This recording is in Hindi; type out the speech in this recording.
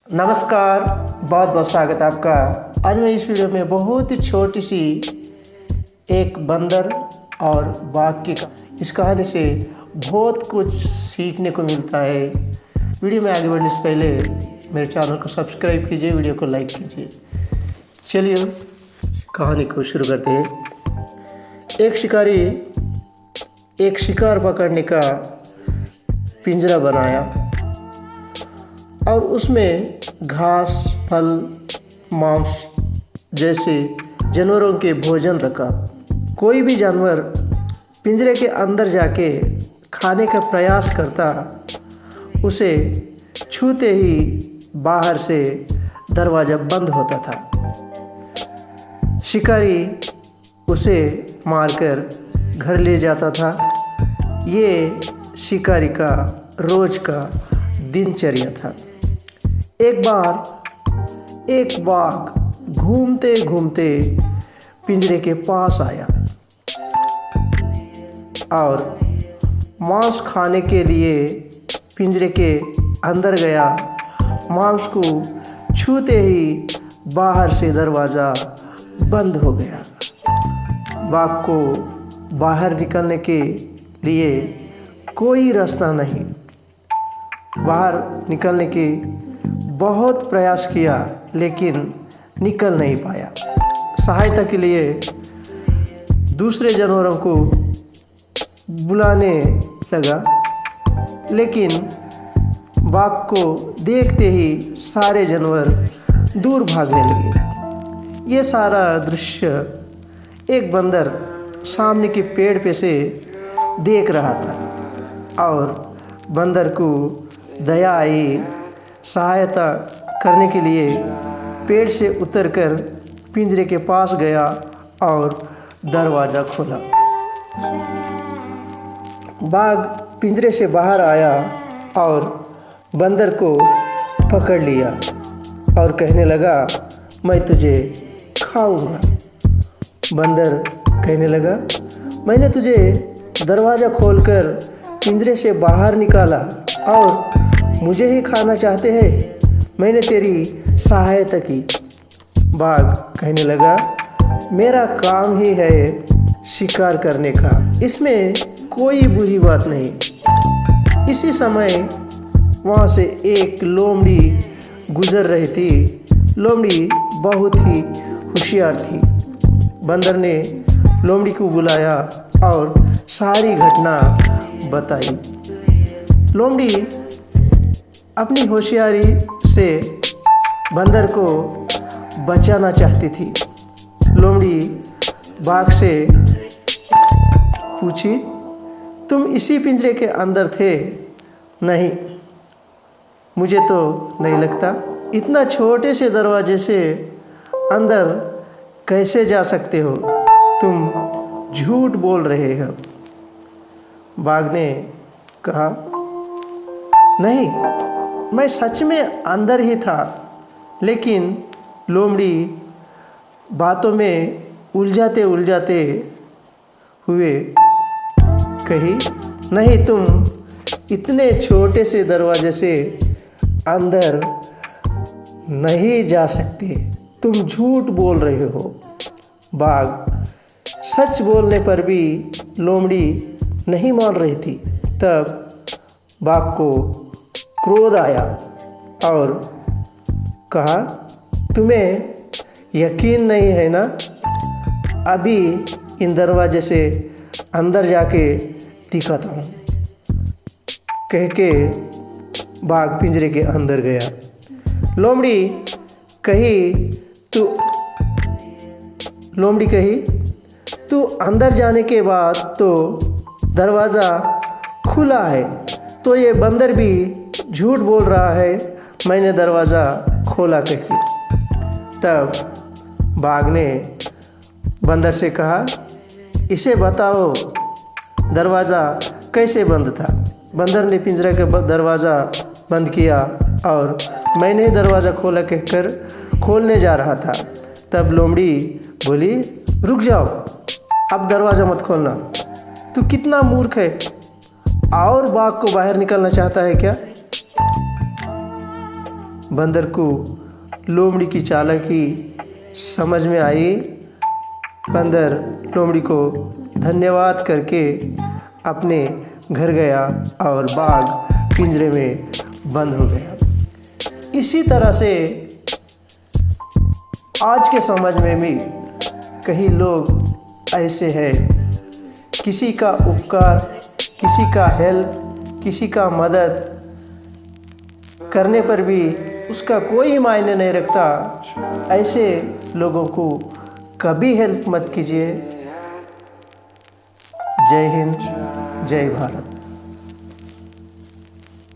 नमस्कार, बहुत बहुत स्वागत है आपका। आज मैं इस वीडियो में बहुत ही छोटी सी एक बंदर और बाघ की इस कहानी से बहुत कुछ सीखने को मिलता है। वीडियो में आगे बढ़ने से पहले मेरे चैनल को सब्सक्राइब कीजिए, वीडियो को लाइक कीजिए। चलिए कहानी को शुरू करते हैं। एक शिकारी एक शिकार पकड़ने का पिंजरा बनाया और उसमें घास, फल, मांस जैसे जानवरों के भोजन रखा। कोई भी जानवर पिंजरे के अंदर जाके खाने का प्रयास करता, उसे छूते ही बाहर से दरवाज़ा बंद होता था। शिकारी उसे मारकर घर ले जाता था। ये शिकारी का रोज का दिनचर्या था। एक बार एक बाघ घूमते घूमते पिंजरे के पास आया और मांस खाने के लिए पिंजरे के अंदर गया। मांस को छूते ही बाहर से दरवाज़ा बंद हो गया। बाघ को बाहर निकलने के लिए कोई रास्ता नहीं। बाहर निकलने की बहुत प्रयास किया लेकिन निकल नहीं पाया। सहायता के लिए दूसरे जानवरों को बुलाने लगा, लेकिन बाघ को देखते ही सारे जानवर दूर भागने लगे। ये सारा दृश्य एक बंदर सामने के पेड़ पे से देख रहा था और बंदर को दया आई। सहायता करने के लिए पेड़ से उतरकर पिंजरे के पास गया और दरवाज़ा खोला। बाघ पिंजरे से बाहर आया और बंदर को पकड़ लिया और कहने लगा, मैं तुझे खाऊंगा। बंदर कहने लगा, मैंने तुझे दरवाज़ा खोलकर पिंजरे से बाहर निकाला और मुझे ही खाना चाहते हैं। मैंने तेरी सहायता की। बाघ कहने लगा, मेरा काम ही है शिकार करने का, इसमें कोई बुरी बात नहीं। इसी समय वहाँ से एक लोमड़ी गुजर रही थी। लोमड़ी बहुत ही होशियार थी। बंदर ने लोमड़ी को बुलाया और सारी घटना बताई। लोमड़ी अपनी होशियारी से बंदर को बचाना चाहती थी। लोमड़ी बाघ से पूछी, तुम इसी पिंजरे के अंदर थे? नहीं, मुझे तो नहीं लगता। इतना छोटे से दरवाजे से अंदर कैसे जा सकते हो? तुम झूठ बोल रहे हो। बाघ ने कहा, नहीं, मैं सच में अंदर ही था। लेकिन लोमड़ी बातों में उलझाते उलझाते हुए कही, नहीं, तुम इतने छोटे से दरवाजे से अंदर नहीं जा सकते। तुम झूठ बोल रहे हो। बाघ सच बोलने पर भी लोमड़ी नहीं मान रही थी। तब बाघ को क्रोध आया और कहा, तुम्हें यकीन नहीं है ना? अभी इन दरवाजे से अंदर जाके दिखाता हूँ। कह के बाघ पिंजरे के अंदर गया। लोमड़ी कही, तू अंदर जाने के बाद तो दरवाज़ा खुला है, तो ये बंदर भी झूठ बोल रहा है, मैंने दरवाज़ा खोला कह के। तब बाघ ने बंदर से कहा, इसे बताओ दरवाज़ा कैसे बंद था? बंदर ने पिंजरे का दरवाज़ा बंद किया और मैंने दरवाज़ा खोला कहकर खोलने जा रहा था। तब लोमड़ी बोली, रुक जाओ, अब दरवाज़ा मत खोलना। तू कितना मूर्ख है, और बाघ को बाहर निकलना चाहता है क्या? बंदर को लोमड़ी की चालाकी समझ में आई। बंदर लोमड़ी को धन्यवाद करके अपने घर गया और बाघ पिंजरे में बंद हो गया। इसी तरह से आज के समाज में भी कई लोग ऐसे हैं, किसी का उपकार, किसी का हेल्प, किसी का मदद करने पर भी उसका कोई मायने नहीं रखता। ऐसे लोगों को कभी हेल्प मत कीजिए। जय हिंद, जय भारत।